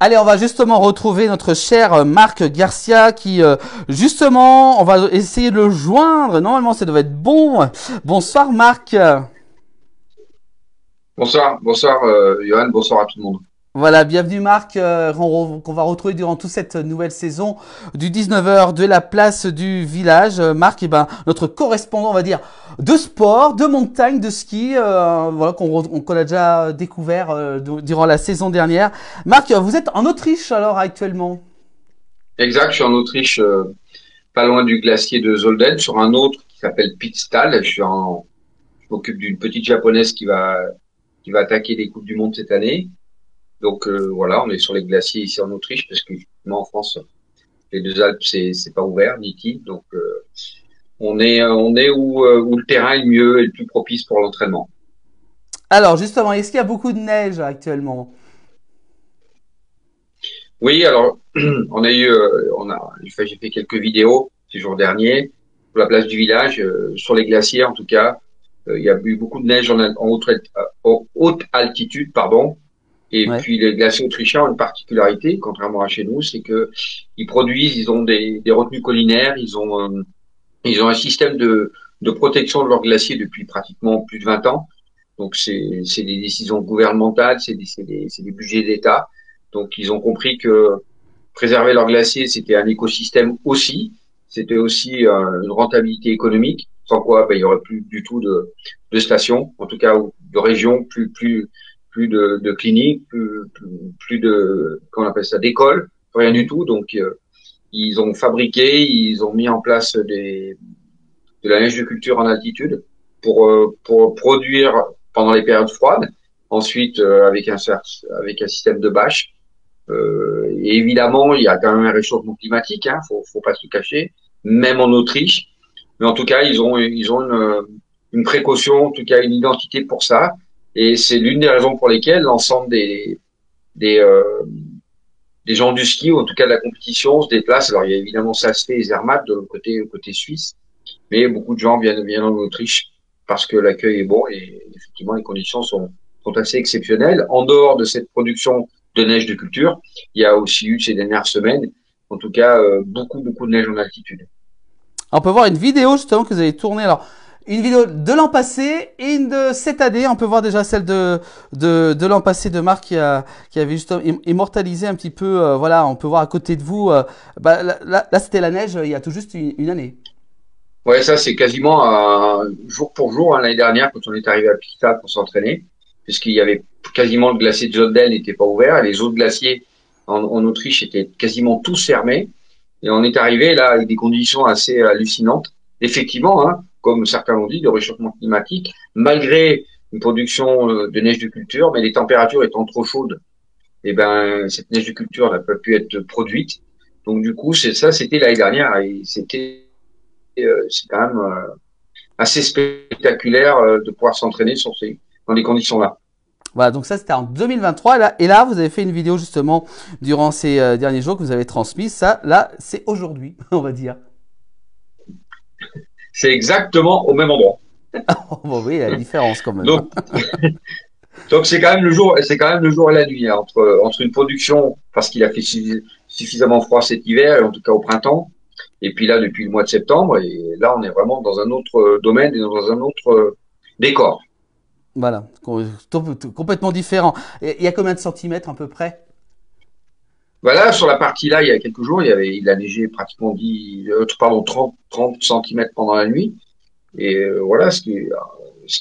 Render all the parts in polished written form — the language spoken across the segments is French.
Allez, on va justement retrouver notre cher Marc Garcia qui, justement, on va essayer de le joindre. Normalement, ça devait être bon. Bonsoir Marc. Bonsoir, bonsoir Johan, bonsoir à tout le monde. Voilà, bienvenue Marc, qu'on va retrouver durant toute cette nouvelle saison du 19h de la place du village. Marc, eh ben, notre correspondant, on va dire, de sport, de montagne, de ski, voilà, qu'on a déjà découvert durant la saison dernière. Marc, vous êtes en Autriche alors actuellement? Exact, je suis en Autriche, pas loin du glacier de Zolden, sur un autre qui s'appelle Pitztal. Je m'occupe d'une petite japonaise qui va attaquer les Coupes du Monde cette année. Donc voilà, on est sur les glaciers ici en Autriche, parce que justement en France, les deux Alpes c'est pas ouvert, ni TI. Donc on est où le terrain est le mieux et le plus propice pour l'entraînement. Alors justement, est-ce qu'il y a beaucoup de neige actuellement? Oui, alors j'ai fait quelques vidéos ces jours derniers sur la place du village, sur les glaciers en tout cas. Il y a eu beaucoup de neige en haute altitude, pardon. Et Ouais. puis les glaciers autrichiens ont une particularité, contrairement à chez nous, c'est que ils ont des retenues collinaires, ils ont un système de protection de leurs glaciers depuis pratiquement plus de 20 ans. Donc c'est des décisions gouvernementales, c'est des budgets d'État. Donc ils ont compris que préserver leurs glaciers, c'était un écosystème aussi. C'était aussi une rentabilité économique, sans quoi ben, il y aurait plus du tout de stations, en tout cas ou de régions, plus de cliniques, plus de comment on appelle ça, d'écoles, rien du tout. Donc ils ont fabriqué, ils ont mis en place de la neige de culture en altitude pour produire pendant les périodes froides. Ensuite, avec un système de bâche. Et évidemment, il y a quand même un réchauffement climatique, hein, faut pas se le cacher, même en Autriche. Mais en tout cas, ils ont une précaution, en tout cas une identité pour ça. Et c'est l'une des raisons pour lesquelles l'ensemble des, euh, des gens du ski, ou en tout cas de la compétition, se déplacent. Alors, il y a évidemment Sasfe et Zermatt de côté suisse, mais beaucoup de gens viennent en Autriche parce que l'accueil est bon et effectivement les conditions sont assez exceptionnelles. En dehors de cette production de neige de culture, il y a aussi eu ces dernières semaines, en tout cas, beaucoup de neige en altitude. On peut voir une vidéo justement que vous avez tournée. Alors, une vidéo de l'an passé et une de cette année. On peut voir déjà celle de l'an passé de Marc qui avait justement immortalisé un petit peu. Voilà, on peut voir à côté de vous. Là, c'était la neige il y a tout juste une année. Ouais, ça c'est quasiment jour pour jour, hein, l'année dernière quand on est arrivé à Pictal pour s'entraîner, puisqu'il y avait quasiment le glacier de Zolden n'était pas ouvert, et les autres glaciers en Autriche étaient quasiment tous fermés. Et on est arrivé là avec des conditions assez hallucinantes. Effectivement, hein, comme certains l'ont dit, de réchauffement climatique, malgré une production de neige de culture, mais les températures étant trop chaudes, et ben cette neige de culture n'a pas pu être produite. Donc du coup, c'était l'année dernière et c'est quand même assez spectaculaire de pouvoir s'entraîner dans les conditions-là. Voilà, donc ça c'était en 2023. Et là, vous avez fait une vidéo justement durant ces derniers jours que vous avez transmise. Ça, là, c'est aujourd'hui, on va dire. C'est exactement au même endroit. Oh, bon, oui, il y a la différence quand même. Donc, donc c'est quand même le jour et la nuit, hein, entre une production parce qu'il a fait suffisamment froid cet hiver, et en tout cas au printemps, et puis là depuis le mois de septembre, et là on est vraiment dans un autre domaine et dans un autre décor. Voilà, complètement différent. Et il y a combien de centimètres à peu près? Voilà, sur la partie là, il y a quelques jours, il a neigé pratiquement 30 centimètres pendant la nuit. Et voilà, ce qui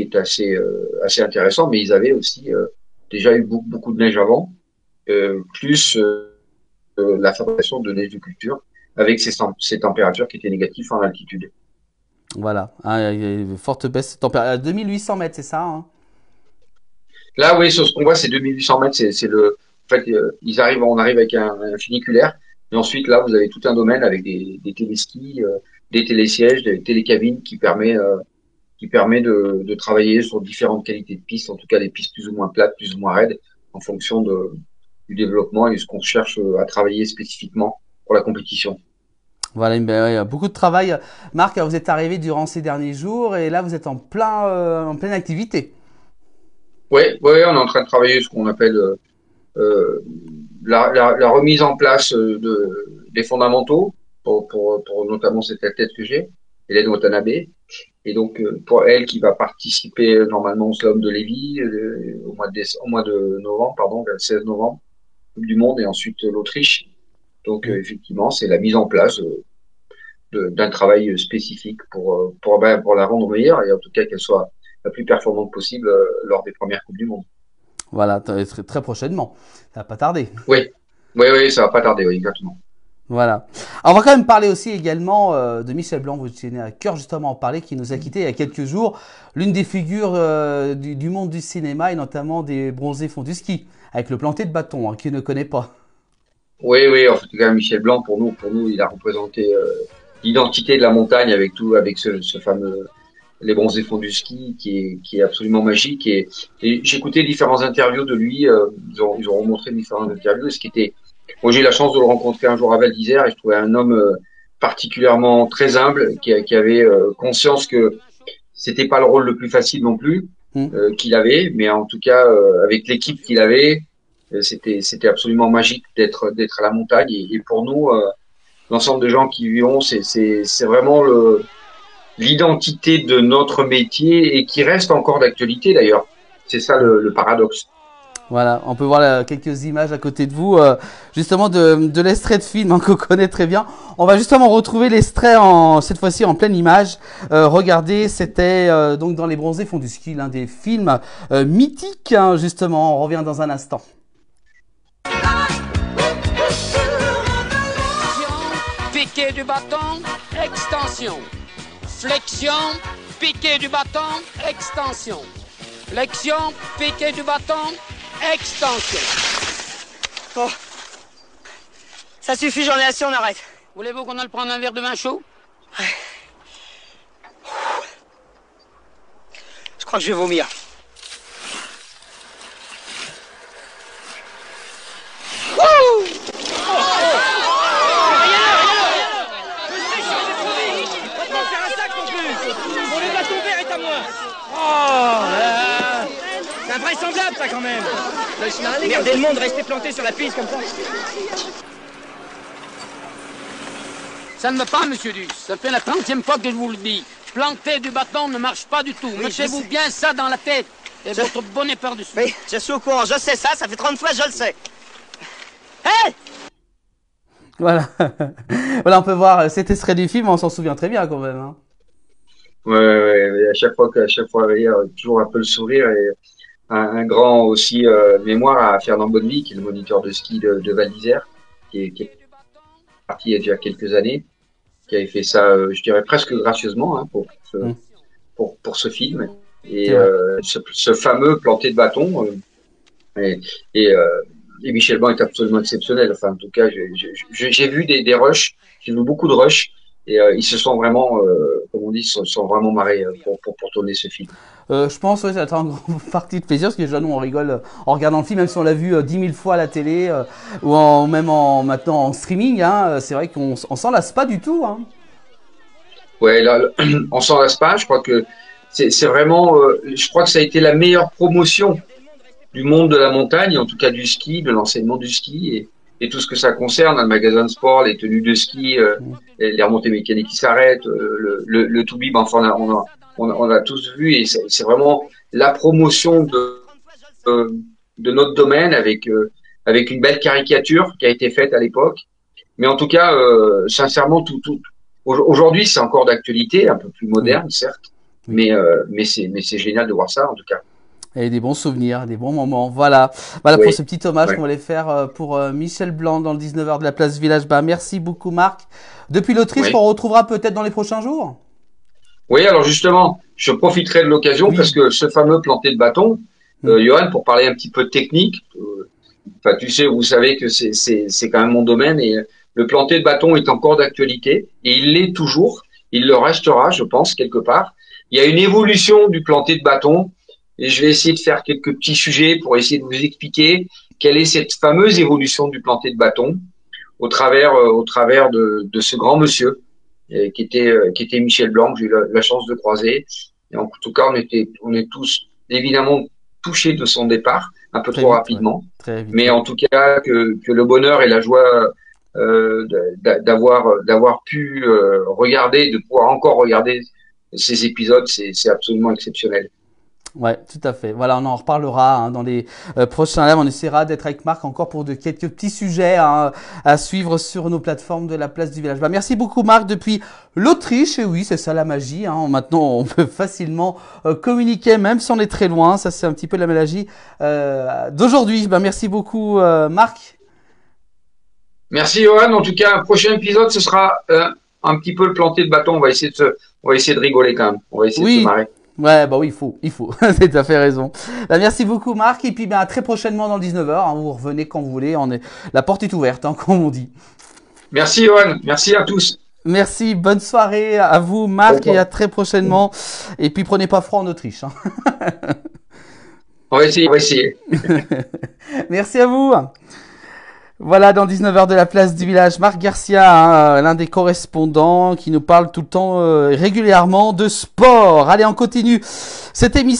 est assez intéressant. Mais ils avaient aussi déjà eu beaucoup de neige avant, plus la fabrication de neige de culture avec ces températures qui étaient négatives en altitude. Voilà, hein, il y a une forte baisse de température. 2800 mètres, c'est ça, hein? Là, oui, sur ce qu'on voit, c'est 2800 mètres. En fait, on arrive avec un funiculaire. Et ensuite, là, vous avez tout un domaine avec des téléskis, des télésièges, des télécabines qui permet de travailler sur différentes qualités de pistes, en tout cas des pistes plus ou moins plates, plus ou moins raides, en fonction du développement et de ce qu'on cherche à travailler spécifiquement pour la compétition. Voilà, ben, ouais, beaucoup de travail. Marc, vous êtes arrivé durant ces derniers jours et là, vous êtes en pleine activité. Oui, ouais, ouais, on est en train de travailler ce qu'on appelle la remise en place des fondamentaux pour notamment cette athlète que j'ai, Hélène Watanabe. Et donc pour elle qui va participer normalement au slalom de Lévis au mois de novembre, pardon, le 16 novembre, Coupe du Monde et ensuite l'Autriche. Donc effectivement, c'est la mise en place d'un travail spécifique pour la rendre meilleure et en tout cas qu'elle soit la plus performante possible lors des premières Coupes du Monde. Voilà, très prochainement. Ça va pas tarder. Oui, oui, ça va pas tarder, oui, exactement. Voilà. Alors, on va quand même parler aussi également de Michel Blanc, vous tenez à cœur justement en parler, qui nous a quitté il y a quelques jours, l'une des figures du monde du cinéma et notamment des bronzés fonds du ski, avec le planté de bâton, hein, qui ne connaît pas. Oui, en tout cas, Michel Blanc, pour nous, il a représenté l'identité de la montagne avec ce fameux les bronzés fonds du ski qui est absolument magique. Et j'ai écouté différentes interviews de lui. Ils ont remontré différentes interviews. Et ce qui était, moi, j'ai eu la chance de le rencontrer un jour à Val d'Isère et je trouvais un homme particulièrement très humble, qui avait conscience que c'était pas le rôle le plus facile non plus Hmm. qu'il avait, mais en tout cas avec l'équipe qu'il avait, c'était absolument magique d'être à la montagne. Et pour nous, l'ensemble des gens qui y vivons, c'est vraiment l'identité de notre métier et qui reste encore d'actualité d'ailleurs. C'est ça le paradoxe. Voilà, on peut voir quelques images à côté de vous, justement de l'extrait de film, hein, qu'on connaît très bien. On va justement retrouver l'extrait cette fois-ci en pleine image. Regardez, c'était donc dans Les Bronzés fonds du ski, l'un des films mythiques, hein, justement. On revient dans un instant. Piqué du bâton, extension. Flexion, piqué du bâton, extension. Flexion, piqué du bâton, extension. Oh. Ça suffit, j'en ai assez, on arrête. Voulez-vous qu'on aille prendre un verre de vin chaud? Je crois que je vais vomir. C'est invraisemblable ça quand même. Merdez le monde, restez planté sur la piste comme ça. Ça ne va pas, monsieur Duss. Ça fait la 30e fois que je vous le dis. Planter du bâton ne marche pas du tout. Mettez-vous bien ça dans la tête. Et votre bonnet par-dessus. Oui, je suis au courant, je sais ça, ça fait 30 fois, je le sais. Hé! Voilà. Voilà, on peut voir cet extrait du film, on s'en souvient très bien quand même, hein. Ouais, à chaque fois, il y a toujours un peu le sourire et un grand aussi mémoire à Fernand Bonnevie, qui est le moniteur de ski de Val d'Isère, qui est parti il y a déjà quelques années, qui avait fait ça, je dirais presque gracieusement, hein, Mm. pour ce film. Et C'est vrai. ce fameux planté de bâton, et, et, euh, et Michel Blanc est absolument exceptionnel. Enfin, en tout cas, j'ai vu des rushs, j'ai vu beaucoup de rushs, et ils se sont vraiment, comme on dit, se sont vraiment marrés pour tourner ce film. Je pense que ça va être une grande partie de plaisir, parce que déjà nous on rigole en regardant le film, même si on l'a vu 10 000 fois à la télé, même maintenant en streaming, hein, c'est vrai qu'on s'en lasse pas du tout, hein. Ouais, là, on s'en lasse pas. Je crois que c'est vraiment, je crois que ça a été la meilleure promotion du monde de la montagne, en tout cas du ski, de l'enseignement du ski et tout ce que ça concerne, hein, le magasin de sport, les tenues de ski, les remontées mécaniques qui s'arrêtent, le Toubib, enfin on a tous vu et c'est vraiment la promotion de notre domaine avec une belle caricature qui a été faite à l'époque. Mais en tout cas, sincèrement, aujourd'hui c'est encore d'actualité, un peu plus Oui, moderne certes, oui. mais c'est génial de voir ça en tout cas. Et des bons souvenirs, des bons moments. Voilà. Voilà pour Oui, ce petit hommage ouais. qu'on allait faire pour Michel Blanc dans le 19h de la place Village. Bah, merci beaucoup Marc. Depuis l'Autriche, qu'on Oui. retrouvera peut-être dans les prochains jours. Oui, alors justement, je profiterai de l'occasion parce Oui. que ce fameux planté de bâton, Mm. Johan, pour parler un petit peu de technique, enfin tu sais, vous savez que c'est quand même mon domaine et le planté de bâton est encore d'actualité et il l'est toujours, il le restera, je pense, quelque part. Il y a une évolution du planté de bâton et je vais essayer de faire quelques petits sujets pour essayer de vous expliquer quelle est cette fameuse évolution du planté de bâton au travers de ce grand monsieur qui était Michel Blanc, que j'ai eu la chance de croiser. Et en tout cas, on est tous évidemment touchés de son départ, un peu Très trop vite, rapidement. ouais. Très vite. Mais en tout cas, que le bonheur et la joie d'avoir pu regarder, de pouvoir encore regarder ces épisodes, c'est absolument exceptionnel. Ouais, tout à fait. Voilà, on en reparlera hein, dans les prochains lives. On essaiera d'être avec Marc encore pour de quelques petits sujets hein, à suivre sur nos plateformes de la place du village. Bah, merci beaucoup Marc depuis l'Autriche. Et oui, c'est ça la magie. Hein. Maintenant, on peut facilement communiquer même si on est très loin. Ça, c'est un petit peu la magie d'aujourd'hui. Bah, merci beaucoup Marc. Merci Johan. En tout cas, un prochain épisode, ce sera un petit peu le planter de bâton. On va essayer de rigoler quand même. On va essayer de se Oui. marrer. Ouais, bah oui, il faut. C'est tout à fait raison. Bah, merci beaucoup, Marc. Et puis, bah, à très prochainement dans le 19h. Hein, vous revenez quand vous voulez. La porte est ouverte, hein, comme on dit. Merci, Johan. Merci à tous. Merci. Bonne soirée à vous, Marc, et à très prochainement. Et puis, prenez pas froid en Autriche. Hein. On va essayer. Merci à vous. Voilà, dans 19h de la place du village, Marc Garcia, hein, l'un des correspondants qui nous parle tout le temps régulièrement de sport. Allez, on continue cette émission.